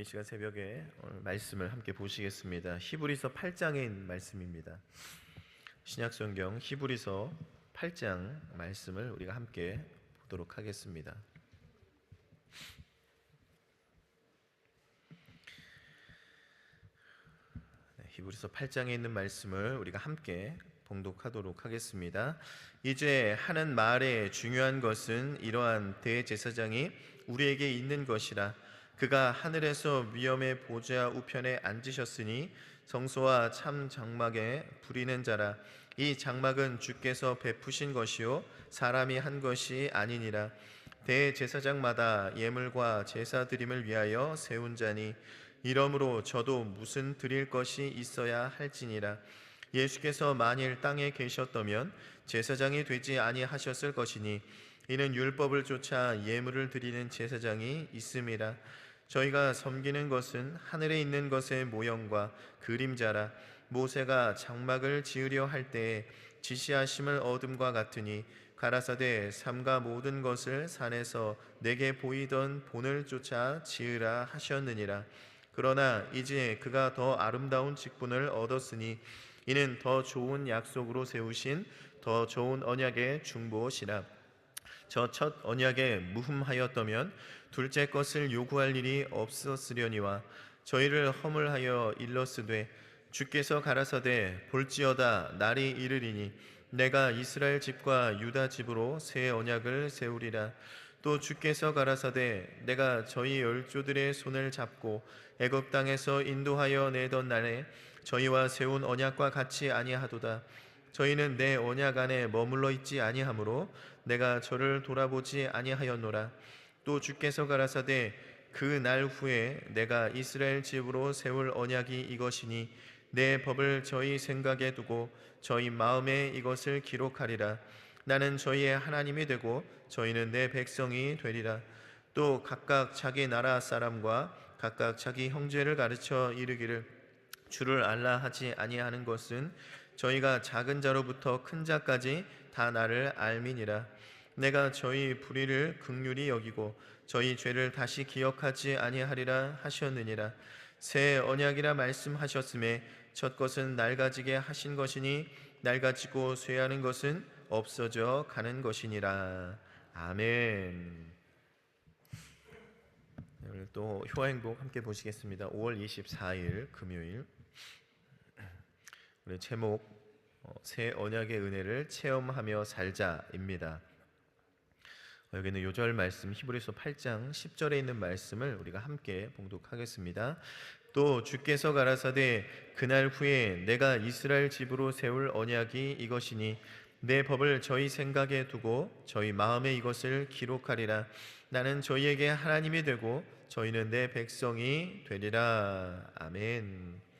이 시간 새벽에 오늘 말씀을 함께 보시겠습니다. 히브리서 8장에 있는 말씀입니다. 신약성경 히브리서 8장 말씀을 우리가 함께 보도록 하겠습니다. 히브리서 8장에 있는 말씀을 우리가 함께 봉독하도록 하겠습니다. 이제 하는 말의 중요한 것은 이러한 대제사장이 우리에게 있는 것이라. 그가 하늘에서 위엄의 보좌 우편에 앉으셨으니 성소와 참 장막에 부리는 자라. 이 장막은 주께서 베푸신 것이요 사람이 한 것이 아니니라. 대제사장마다 예물과 제사 드림을 위하여 세운 자니 이러므로 저도 무슨 드릴 것이 있어야 할지니라. 예수께서 만일 땅에 계셨다면 제사장이 되지 아니하셨을 것이니 이는 율법을 쫓아 예물을 드리는 제사장이 있음이라. 저희가 섬기는 것은 하늘에 있는 것의 모형과 그림자라. 모세가 장막을 지으려 할 때에 지시하심을 얻음과 같으니 가라사대 삼가 모든 것을 산에서 내게 보이던 본을 쫓아 지으라 하셨느니라. 그러나 이제 그가 더 아름다운 직분을 얻었으니 이는 더 좋은 약속으로 세우신 더 좋은 언약의 중보시라. 저 첫 언약에 무흠하였다면 둘째 것을 요구할 일이 없었으려니와 저희를 허물하여 일렀으되 주께서 가라사대 볼지어다 날이 이르리니 내가 이스라엘 집과 유다 집으로 새 언약을 세우리라. 또 주께서 가라사대 내가 저희 열조들의 손을 잡고 애굽 땅에서 인도하여 내던 날에 저희와 세운 언약과 같이 아니하도다. 저희는 내 언약 안에 머물러 있지 아니하므로 내가 저를 돌아보지 아니하였노라. 또 주께서 가라사대 그 날 후에 내가 이스라엘 집으로 세울 언약이 이것이니 내 법을 저희 생각에 두고 저희 마음에 이것을 기록하리라. 나는 저희의 하나님이 되고 저희는 내 백성이 되리라. 또 각각 자기 나라 사람과 각각 자기 형제를 가르쳐 이르기를 주를 알라 하지 아니하는 것은 저희가 작은 자로부터 큰 자까지 다 나를 알미니라. 내가 저희 불의를 긍휼히 여기고 저희 죄를 다시 기억하지 아니하리라 하셨느니라. 새 언약이라 말씀하셨음에 첫 것은 낡아지게 하신 것이니 낡아지고 쇠하는 것은 없어져 가는 것이니라. 아멘. 오늘 또 효행복 함께 보시겠습니다. 5월 24일 금요일. 우리 제목 새 언약의 은혜를 체험하며 살자입니다. 여기는 요절 말씀 히브리서 8장 10절에 있는 말씀을 우리가 함께 봉독하겠습니다. 또 주께서 가라사대 그날 후에 내가 이스라엘 집으로 세울 언약이 이것이니 내 법을 저희 생각에 두고 저희 마음에 이것을 기록하리라. 나는 저희에게 하나님이 되고 저희는 내 백성이 되리라. 아멘.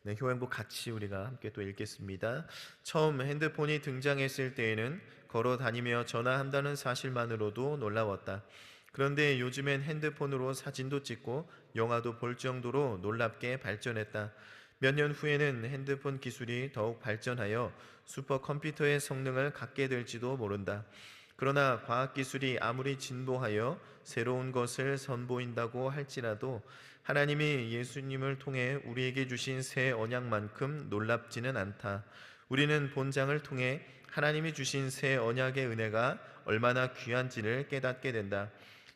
네, 효행복 같이 우리가 함께 또 읽겠습니다. 처음 핸드폰이 등장했을 때에는 걸어 다니며 전화한다는 사실만으로도 놀라웠다. 그런데 요즘엔 핸드폰으로 사진도 찍고 영화도 볼 정도로 놀랍게 발전했다. 몇 년 후에는 핸드폰 기술이 더욱 발전하여 슈퍼컴퓨터의 성능을 갖게 될지도 모른다. 그러나 과학기술이 아무리 진보하여 새로운 것을 선보인다고 할지라도 하나님이 예수님을 통해 우리에게 주신 새 언약만큼 놀랍지는 않다. 우리는 본장을 통해 하나님이 주신 새 언약의 은혜가 얼마나 귀한지를 깨닫게 된다.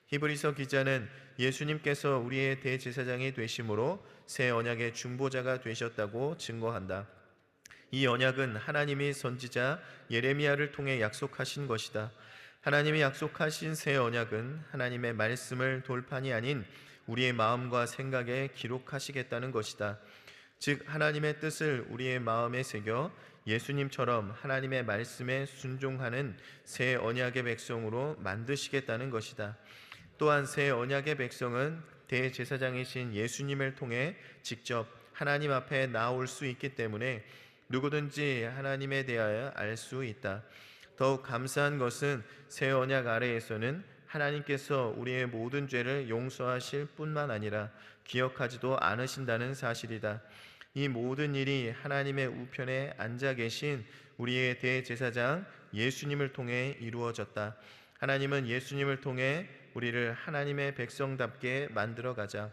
히브리서 기자는 예수님께서 우리의 대제사장이 되심으로 새 언약의 중보자가 되셨다고 증거한다. 이 언약은 하나님이 선지자 예레미야를 통해 약속하신 것이다. 하나님이 약속하신 새 언약은 하나님의 말씀을 돌판이 아닌 우리의 마음과 생각에 기록하시겠다는 것이다. 즉 하나님의 뜻을 우리의 마음에 새겨 예수님처럼 하나님의 말씀에 순종하는 새 언약의 백성으로 만드시겠다는 것이다. 또한 새 언약의 백성은 대제사장이신 예수님을 통해 직접 하나님 앞에 나올 수 있기 때문에 누구든지 하나님에 대하여 알 수 있다. 더욱 감사한 것은 새 언약 아래에서는 하나님께서 우리의 모든 죄를 용서하실 뿐만 아니라 기억하지도 않으신다는 사실이다. 이 모든 일이 하나님의 우편에 앉아 계신 우리의 대제사장 예수님을 통해 이루어졌다. 하나님은 예수님을 통해 우리를 하나님의 백성답게 만들어 가자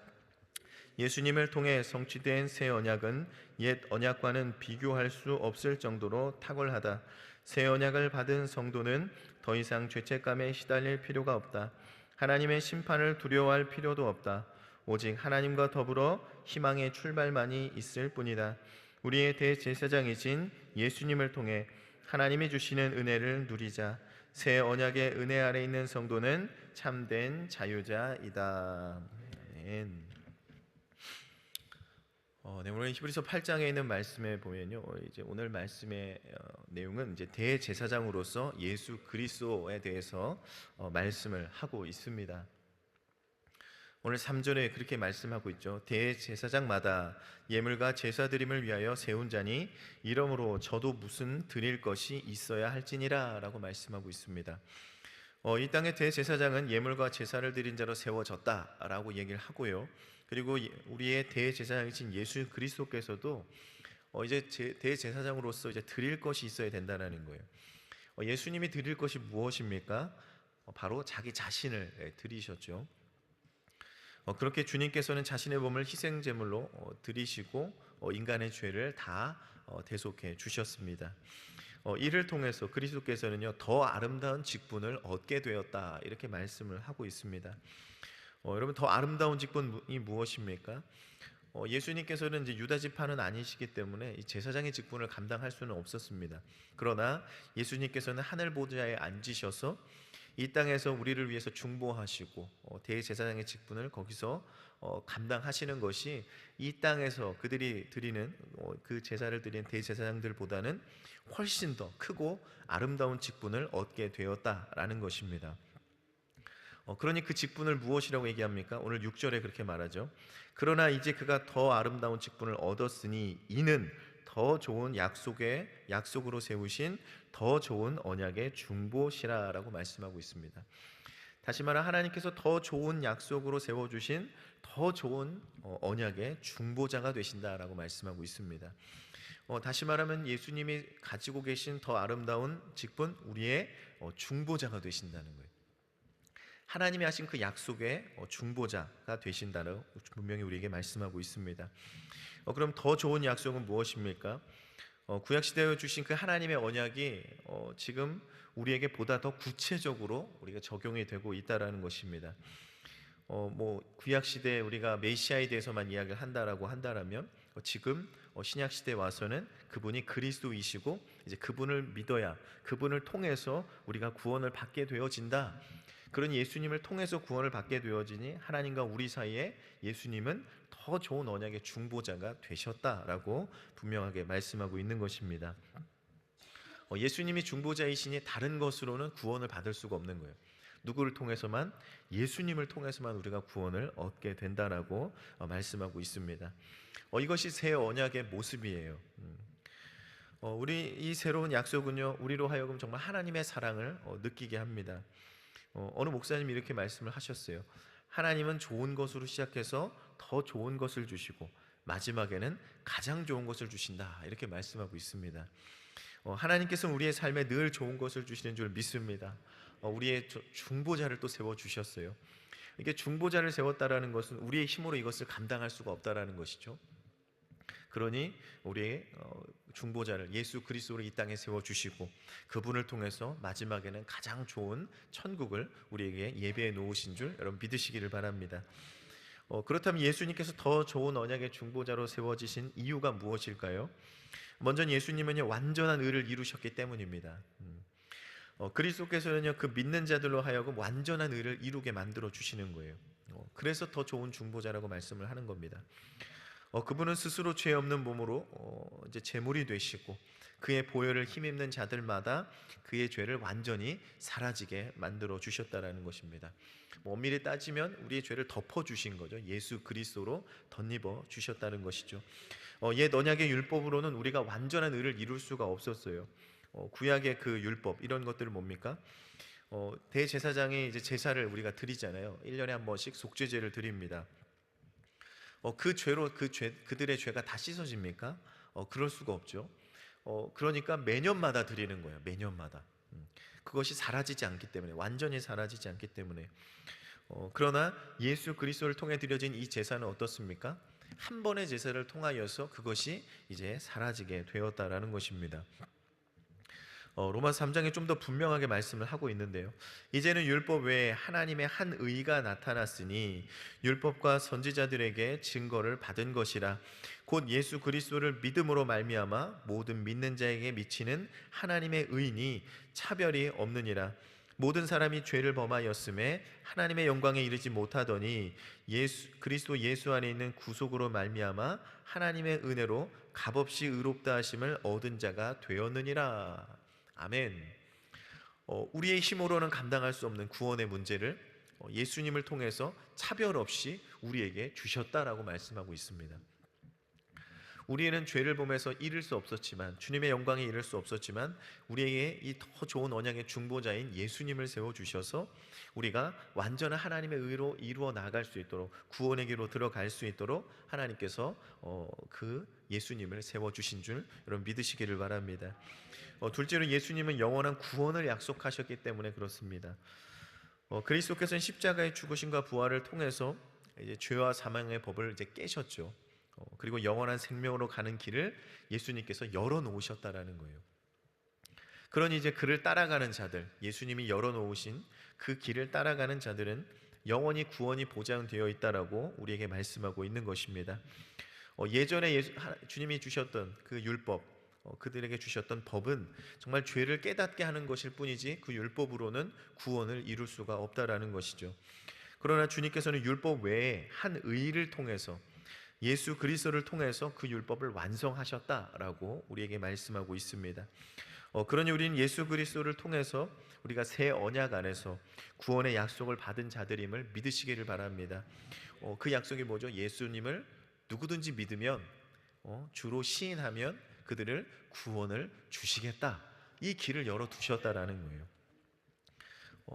예수님을 통해 성취된 새 언약은 옛 언약과는 비교할 수 없을 정도로 탁월하다. 새 언약을 받은 성도는 더 이상 죄책감에 시달릴 필요가 없다. 하나님의 심판을 두려워할 필요도 없다. 오직 하나님과 더불어 희망의 출발만이 있을 뿐이다. 우리의 대제사장이신 예수님을 통해 하나님이 주시는 은혜를 누리자. 새 언약의 은혜 아래 있는 성도는 참된 자유자이다. 아멘. 오늘 히브리서 8장에 있는 말씀에 보면요, 이제 오늘 말씀의 내용은 이제 대제사장으로서 예수 그리스도에 대해서 말씀을 하고 있습니다. 오늘 3절에 그렇게 말씀하고 있죠. 대제사장마다 예물과 제사 드림을 위하여 세운 자니 이러므로 저도 무슨 드릴 것이 있어야 할지니라 라고 말씀하고 있습니다. 이 땅의 대제사장은 예물과 제사를 드린 자로 세워졌다라고 얘기를 하고요. 그리고 우리의 대제사장이신 예수 그리스도께서도 이제 대제사장으로서 이제 드릴 것이 있어야 된다는 거예요. 예수님이 드릴 것이 무엇입니까? 바로 자기 자신을 드리셨죠. 그렇게 주님께서는 자신의 몸을 희생 제물로 드리시고 인간의 죄를 다 대속해 주셨습니다. 이를 통해서 그리스도께서는요 더 아름다운 직분을 얻게 되었다 이렇게 말씀을 하고 있습니다. 여러분, 더 아름다운 직분이 무엇입니까? 예수님께서는 이제 유다 지파는 아니시기 때문에 이 제사장의 직분을 감당할 수는 없었습니다. 그러나 예수님께서는 하늘 보좌에 앉으셔서 이 땅에서 우리를 위해서 중보하시고 대제사장의 직분을 거기서 감당하시는 것이 이 땅에서 그들이 드리는 그 제사를 드리는 대제사장들보다는 훨씬 더 크고 아름다운 직분을 얻게 되었다라는 것입니다. 그러니 그 직분을 무엇이라고 얘기합니까? 오늘 6절에 그렇게 말하죠. 그러나 이제 그가 더 아름다운 직분을 얻었으니 이는 더 좋은 약속으로 세우신 더 좋은 언약의 중보시라라고 말씀하고 있습니다. 다시 말해 하나님께서 더 좋은 약속으로 세워주신 더 좋은 언약의 중보자가 되신다라고 말씀하고 있습니다. 다시 말하면 예수님이 가지고 계신 더 아름다운 직분, 우리의 중보자가 되신다는 거예요. 하나님이 하신 그 약속의 중보자가 되신다고 분명히 우리에게 말씀하고 있습니다. 그럼 더 좋은 약속은 무엇입니까? 구약시대에 주신 그 하나님의 언약이 지금 우리에게 보다 더 구체적으로 우리가 적용이 되고 있다는 것입니다. 구약시대에 우리가 메시아에 대해서만 이야기를 한다면 지금 신약시대에 와서는 그분이 그리스도이시고 이제 그분을 믿어야 그분을 통해서 우리가 구원을 받게 되어진다. 그런 예수님을 통해서 구원을 받게 되어지니 하나님과 우리 사이에 예수님은 더 좋은 언약의 중보자가 되셨다라고 분명하게 말씀하고 있는 것입니다. 예수님이 중보자이시니 다른 것으로는 구원을 받을 수가 없는 거예요. 누구를 통해서만? 예수님을 통해서만 우리가 구원을 얻게 된다라고 말씀하고 있습니다. 이것이 새 언약의 모습이에요. 우리 이 새로운 약속은요 우리로 하여금 정말 하나님의 사랑을 느끼게 합니다. 어느 목사님이 이렇게 말씀을 하셨어요. 하나님은 좋은 것으로 시작해서 더 좋은 것을 주시고 마지막에는 가장 좋은 것을 주신다 이렇게 말씀하고 있습니다. 하나님께서는 우리의 삶에 늘 좋은 것을 주시는 줄 믿습니다. 우리의 중보자를 또 세워주셨어요. 이게 중보자를 세웠다라는 것은 우리의 힘으로 이것을 감당할 수가 없다라는 것이죠. 그러니 우리의 중보자를 예수 그리스도를 이 땅에 세워주시고 그분을 통해서 마지막에는 가장 좋은 천국을 우리에게 예배해 놓으신 줄 여러분 믿으시기를 바랍니다. 그렇다면 예수님께서 더 좋은 언약의 중보자로 세워지신 이유가 무엇일까요? 먼저 예수님은요 완전한 의를 이루셨기 때문입니다. 그리스도께서는요 그 믿는 자들로 하여금 완전한 의를 이루게 만들어 주시는 거예요. 그래서 더 좋은 중보자라고 말씀을 하는 겁니다. 그분은 스스로 죄 없는 몸으로 이제 제물이 되시고 그의 보혈을 힘입는 자들마다 그의 죄를 완전히 사라지게 만들어 주셨다라는 것입니다. 엄밀히 따지면 우리의 죄를 덮어 주신 거죠. 예수 그리스도로 덧입어 주셨다는 것이죠. 옛 언약의 율법으로는 우리가 완전한 의를 이룰 수가 없었어요. 구약의 그 율법 이런 것들은 뭡니까? 대제사장이 이제 제사를 우리가 드리잖아요. 1년에 한 번씩 속죄제를 드립니다. 그 죄로 그들의 죄가 다 씻어집니까? 그럴 수가 없죠. 그러니까 매년마다 드리는 거예요. 매년마다. 그것이 사라지지 않기 때문에 완전히 사라지지 않기 때문에 그러나 예수 그리스도를 통해 드려진 이 제사는 어떻습니까? 한 번의 제사를 통하여서 그것이 이제 사라지게 되었다라는 것입니다. 로마서 3장에 좀 더 분명하게 말씀을 하고 있는데요. 이제는 율법 외에 하나님의 한 의가 나타났으니 율법과 선지자들에게 증거를 받은 것이라. 곧 예수 그리스도를 믿음으로 말미암아 모든 믿는 자에게 미치는 하나님의 의니 차별이 없느니라. 모든 사람이 죄를 범하였음에 하나님의 영광에 이르지 못하더니 그리스도 예수 안에 있는 구속으로 말미암아 하나님의 은혜로 값없이 의롭다 하심을 얻은 자가 되었느니라. 아멘. 우리의 힘으로는 감당할 수 없는 구원의 문제를 예수님을 통해서 차별 없이 우리에게 주셨다라고 말씀하고 있습니다. 우리는 죄를 범해서 이룰 수 없었지만, 주님의 영광에 이를 수 없었지만 우리에게 이 더 좋은 언약의 중보자인 예수님을 세워주셔서 우리가 완전한 하나님의 의로 이루어 나갈 수 있도록, 구원의 길로 들어갈 수 있도록 하나님께서 그 예수님을 세워주신 줄 여러분 믿으시기를 바랍니다. 둘째로 예수님은 영원한 구원을 약속하셨기 때문에 그렇습니다. 그리스도께서는 십자가의 죽으심과 부활을 통해서 이제 죄와 사망의 법을 이제 깨셨죠. 그리고 영원한 생명으로 가는 길을 예수님께서 열어놓으셨다라는 거예요. 그러니 이제 그를 따라가는 자들, 예수님이 열어놓으신 그 길을 따라가는 자들은 영원히 구원이 보장되어 있다라고 우리에게 말씀하고 있는 것입니다. 예전에 주님이 주셨던 그 율법, 그들에게 주셨던 법은 정말 죄를 깨닫게 하는 것일 뿐이지 그 율법으로는 구원을 이룰 수가 없다라는 것이죠. 그러나 주님께서는 율법 외에 한 의를 통해서, 예수 그리스도를 통해서 그 율법을 완성하셨다라고 우리에게 말씀하고 있습니다. 그러니 우리는 예수 그리스도를 통해서 우리가 새 언약 안에서 구원의 약속을 받은 자들임을 믿으시기를 바랍니다. 그 약속이 뭐죠? 예수님을 누구든지 믿으면, 주로 시인하면 그들을 구원을 주시겠다, 이 길을 열어두셨다라는 거예요.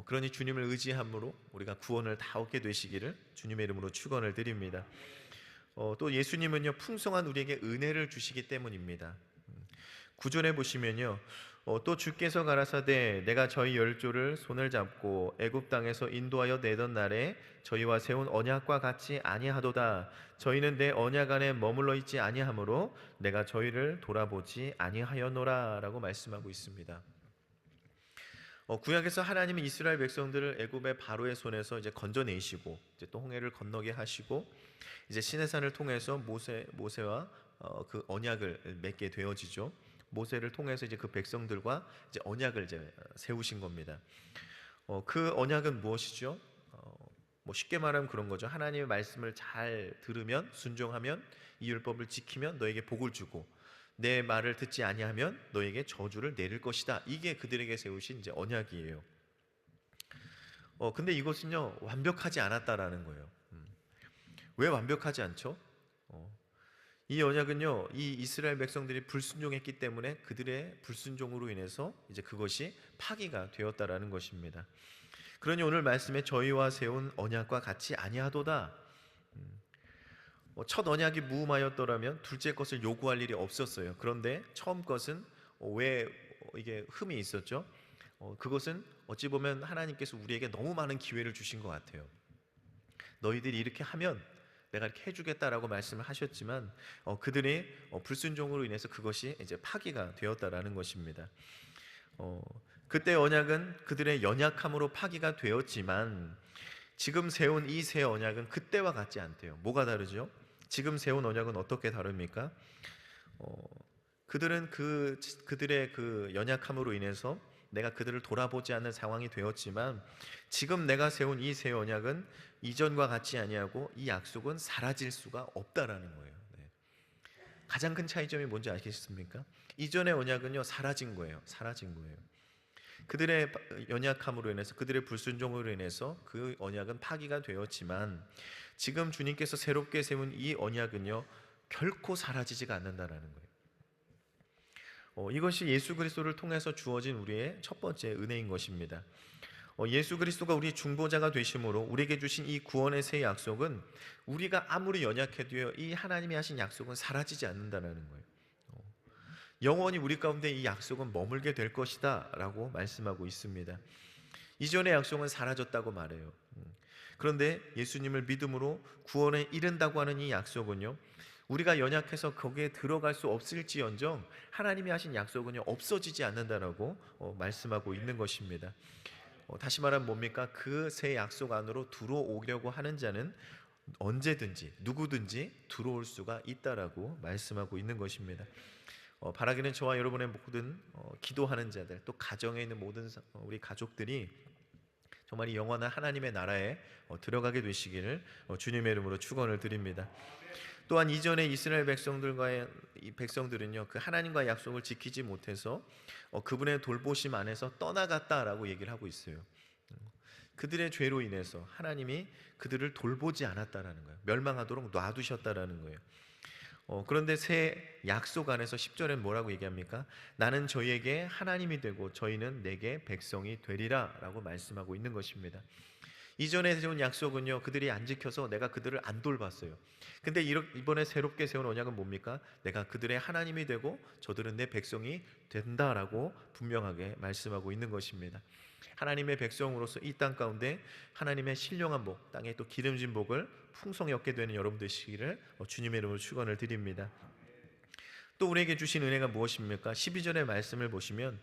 그러니 주님을 의지함으로 우리가 구원을 다 얻게 되시기를 주님의 이름으로 축원을 드립니다. 또 예수님은요, 풍성한 우리에게 은혜를 주시기 때문입니다. 9절에 보시면요, 또 주께서 가라사대 내가 저희 열조를 손을 잡고 애굽 땅에서 인도하여 내던 날에 저희와 세운 언약과 같이 아니하도다. 저희는 내 언약 안에 머물러 있지 아니하므로 내가 저희를 돌아보지 아니하였노라 라고 말씀하고 있습니다. 구약에서 하나님은 이스라엘 백성들을 애굽의 바로의 손에서 이제 건져내시고 이제 또 홍해를 건너게 하시고 이제 시내산을 통해서 모세와 그 언약을 맺게 되어지죠. 모세를 통해서 이제 그 백성들과 이제 언약을 이제 세우신 겁니다. 그 언약은 무엇이죠? 쉽게 말하면 그런 거죠. 하나님의 말씀을 잘 들으면, 순종하면, 이 율법을 지키면 너에게 복을 주고 내 말을 듣지 아니하면 너에게 저주를 내릴 것이다. 이게 그들에게 세우신 이제 언약이에요. 근데 이것은요, 완벽하지 않았다라는 거예요. 왜 완벽하지 않죠? 이 언약은요, 이 이스라엘 백성들이 불순종했기 때문에 그들의 불순종으로 인해서 이제 그것이 파기가 되었다라는 것입니다. 그러니 오늘 말씀에 저희와 세운 언약과 같이 아니하도다. 첫 언약이 무음하였더라면 둘째 것을 요구할 일이 없었어요. 그런데 처음 것은 왜 이게 흠이 있었죠? 그것은 어찌 보면 하나님께서 우리에게 너무 많은 기회를 주신 것 같아요. 너희들이 이렇게 하면 내가 이렇게 해주겠다라고 말씀을 하셨지만 그들의 불순종으로 인해서 그것이 이제 파기가 되었다라는 것입니다. 그때 언약은 그들의 연약함으로 파기가 되었지만 지금 세운 이 새 언약은 그때와 같지 않대요. 뭐가 다르죠? 지금 세운 언약은 어떻게 다릅니까? 그들은 그들의 그 연약함으로 인해서 내가 그들을 돌아보지 않는 상황이 되었지만 지금 내가 세운 이 새 언약은 이전과 같지 아니하고 이 약속은 사라질 수가 없다라는 거예요. 네. 가장 큰 차이점이 뭔지 아시겠습니까? 이전의 언약은요, 사라진 거예요. 사라진 거예요. 그들의 연약함으로 인해서, 그들의 불순종으로 인해서 그 언약은 파기가 되었지만 지금 주님께서 새롭게 세운 이 언약은요, 결코 사라지지가 않는다라는 거예요. 이것이 예수 그리스도를 통해서 주어진 우리의 첫 번째 은혜인 것입니다. 예수 그리스도가 우리 중보자가 되심으로 우리에게 주신 이 구원의 새 약속은 우리가 아무리 연약해도요, 이 하나님이 하신 약속은 사라지지 않는다는 거예요. 영원히 우리 가운데 이 약속은 머물게 될 것이다 라고 말씀하고 있습니다. 이전의 약속은 사라졌다고 말해요. 그런데 예수님을 믿음으로 구원에 이른다고 하는 이 약속은요, 우리가 연약해서 거기에 들어갈 수 없을지언정 하나님이 하신 약속은요 없어지지 않는다라고 말씀하고 있는 것입니다. 다시 말하면 뭡니까? 그 새 약속 안으로 들어오려고 하는 자는 언제든지 누구든지 들어올 수가 있다라고 말씀하고 있는 것입니다. 바라기는 저와 여러분의 모든 기도하는 자들, 또 가정에 있는 모든 우리 가족들이 정말 이 영원한 하나님의 나라에 들어가게 되시기를 주님의 이름으로 축원을 드립니다. 또한 이전에 이스라엘 백성들과의 이 백성들은요, 그 하나님과의 약속을 지키지 못해서 그분의 돌보심 안에서 떠나갔다라고 얘기를 하고 있어요. 그들의 죄로 인해서 하나님이 그들을 돌보지 않았다라는 거예요. 멸망하도록 놔두셨다라는 거예요. 그런데 새 약속 안에서 10절엔 뭐라고 얘기합니까? 나는 저희에게 하나님이 되고 저희는 내게 백성이 되리라 라고 말씀하고 있는 것입니다. 이전에 세운 약속은요, 그들이 안 지켜서 내가 그들을 안 돌봤어요. 근데 이번에 새롭게 세운 언약은 뭡니까? 내가 그들의 하나님이 되고 저들은 내 백성이 된다라고 분명하게 말씀하고 있는 것입니다. 하나님의 백성으로서 이 땅 가운데 하나님의 신령한 복, 땅에 또 기름진 복을 풍성히 얻게 되는 여러분 되시기를 주님의 이름으로 축원을 드립니다. 또 우리에게 주신 은혜가 무엇입니까? 12절의 말씀을 보시면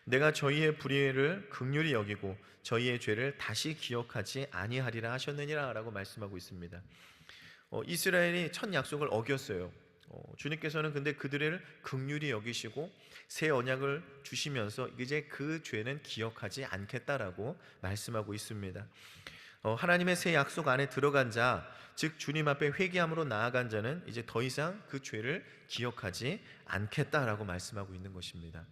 내가 저희의 불의를 긍휼히 여기고 저희의 죄를 다시 기억하지 아니하리라 하셨느니라 라고 말씀하고 있습니다. 이스라엘이 첫 약속을 어겼어요. 주님께서는 근데 그들을 긍휼히 여기시고 새 언약을 주시면서 이제 그 죄는 기억하지 않겠다라고 말씀하고 있습니다. 하나님의 새 약속 안에 들어간 자, 즉 주님 앞에 회개함으로 나아간 자는 이제 더 이상 그 죄를 기억하지 않겠다라고 말씀하고 있는 것입니다.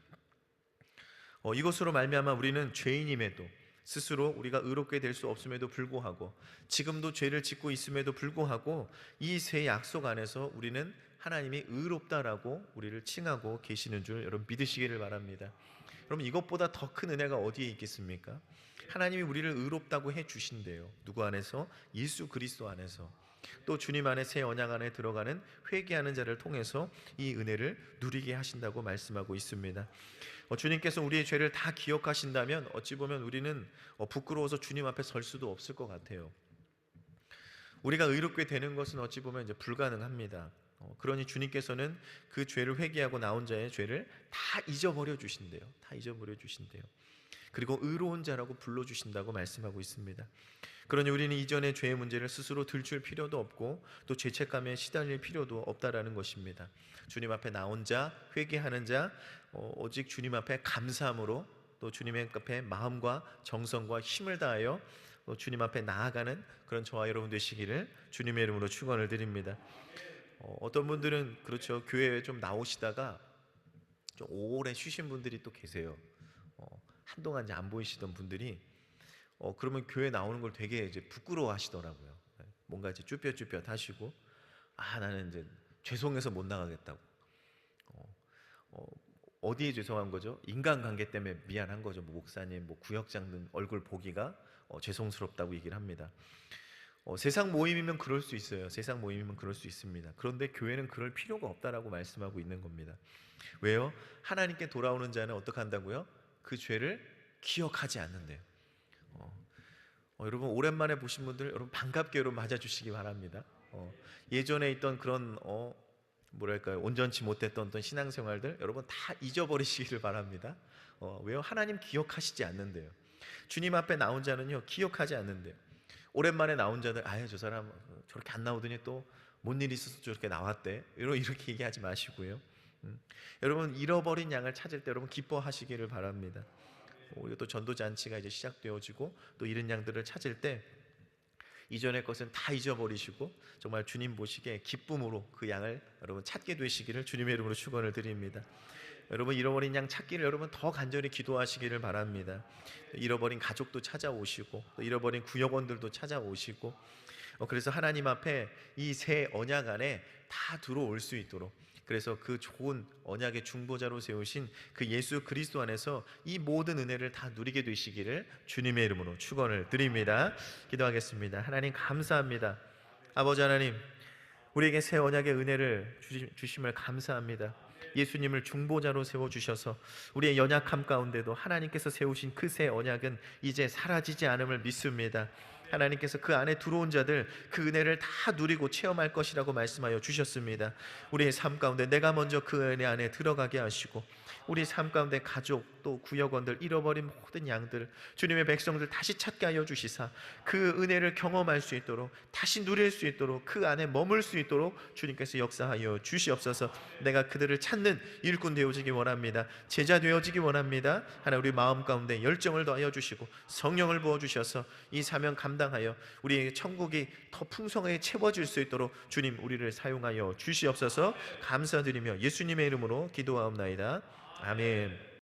이것으로 말미암아 우리는 죄인임에도 스스로 우리가 의롭게 될 수 없음에도 불구하고 지금도 죄를 짓고 있음에도 불구하고 이 새 약속 안에서 우리는 하나님이 의롭다라고 우리를 칭하고 계시는 줄 여러분 믿으시기를 바랍니다. 그럼 이것보다 더 큰 은혜가 어디에 있겠습니까? 하나님이 우리를 의롭다고 해 주신대요. 누구 안에서? 예수 그리스도 안에서. 또 주님 안에 새 언약 안에 들어가는 회개하는 자를 통해서 이 은혜를 누리게 하신다고 말씀하고 있습니다. 주님께서 우리의 죄를 다 기억하신다면 어찌 보면 우리는 부끄러워서 주님 앞에 설 수도 없을 것 같아요. 우리가 의롭게 되는 것은 어찌 보면 이제 불가능합니다. 그러니 주님께서는 그 죄를 회개하고 나온 자의 죄를 다 잊어버려 주신대요. 다 잊어버려 주신대요. 그리고 의로운 자라고 불러주신다고 말씀하고 있습니다. 그러니 우리는 이전의 죄의 문제를 스스로 들출 필요도 없고 또 죄책감에 시달릴 필요도 없다라는 것입니다. 주님 앞에 나온 자, 회개하는 자, 오직 주님 앞에 감사함으로 또 주님의 앞에 마음과 정성과 힘을 다하여 주님 앞에 나아가는 그런 저와 여러분 되시기를 주님의 이름으로 축원을 드립니다. 어떤 분들은 그렇죠, 교회에 좀 나오시다가 좀 오래 쉬신 분들이 또 계세요. 한동안 이제 안 보이시던 분들이 그러면 교회 나오는 걸 되게 이제 부끄러워하시더라고요. 뭔가 이제 쭈뼛쭈뼛 하시고 나는 이제 죄송해서 못 나가겠다고. 어디에 죄송한 거죠? 인간관계 때문에 미안한 거죠. 목사님, 구역장 등 얼굴 보기가 죄송스럽다고 얘기를 합니다. 세상 모임이면 그럴 수 있어요. 세상 모임이면 그럴 수 있습니다. 그런데 교회는 그럴 필요가 없다라고 말씀하고 있는 겁니다. 왜요? 하나님께 돌아오는 자는 어떻게 한다고요? 그 죄를 기억하지 않는데요. 여러분 오랜만에 보신 분들 여러분 반갑게 여러분 맞아주시기 바랍니다. 예전에 있던 그런 뭐랄까요, 온전치 못했던 어떤 신앙생활들 여러분 다 잊어버리시기를 바랍니다. 왜요? 하나님 기억하시지 않는데요. 주님 앞에 나온 자는요 기억하지 않는데요. 오랜만에 나온 자들 저 사람 저렇게 안 나오더니 또 뭔 일이 있어서 저렇게 나왔대 이렇게 얘기하지 마시고요. 여러분 잃어버린 양을 찾을 때 여러분 기뻐하시기를 바랍니다. 우리가 또 전도잔치가 이제 시작되어지고 또 잃은 양들을 찾을 때 이전의 것은 다 잊어버리시고 정말 주님 보시기에 기쁨으로 그 양을 여러분 찾게 되시기를 주님의 이름으로 축원을 드립니다. 여러분 잃어버린 양 찾기를 여러분 더 간절히 기도하시기를 바랍니다. 잃어버린 가족도 찾아오시고 또 잃어버린 구역원들도 찾아오시고 그래서 하나님 앞에 이 새 언약 안에 다 들어올 수 있도록 그래서 그 좋은 언약의 중보자로 세우신 그 예수 그리스도 안에서 이 모든 은혜를 다 누리게 되시기를 주님의 이름으로 축원을 드립니다. 기도하겠습니다. 하나님 감사합니다. 아버지 하나님 우리에게 새 언약의 은혜를 주심을 감사합니다. 예수님을 중보자로 세워주셔서 우리의 연약함 가운데도 하나님께서 세우신 그 새 언약은 이제 사라지지 않음을 믿습니다. 하나님께서 그 안에 들어온 자들 그 은혜를 다 누리고 체험할 것이라고 말씀하여 주셨습니다. 우리의 삶 가운데 내가 먼저 그 은혜 안에 들어가게 하시고, 우리 삶 가운데 가족 또 구역원들, 잃어버린 모든 양들, 주님의 백성들 다시 찾게 하여 주시사 그 은혜를 경험할 수 있도록, 다시 누릴 수 있도록, 그 안에 머물 수 있도록 주님께서 역사하여 주시옵소서. 내가 그들을 찾는 일꾼 되어지기 원합니다. 제자 되어지기 원합니다. 하나님, 우리 마음 가운데 열정을 더하여 주시고 성령을 부어주셔서 이 사명 감당하여 우리의 천국이 더 풍성하게 채워질 수 있도록 주님 우리를 사용하여 주시옵소서. 감사드리며 예수님의 이름으로 기도하옵나이다. 아멘.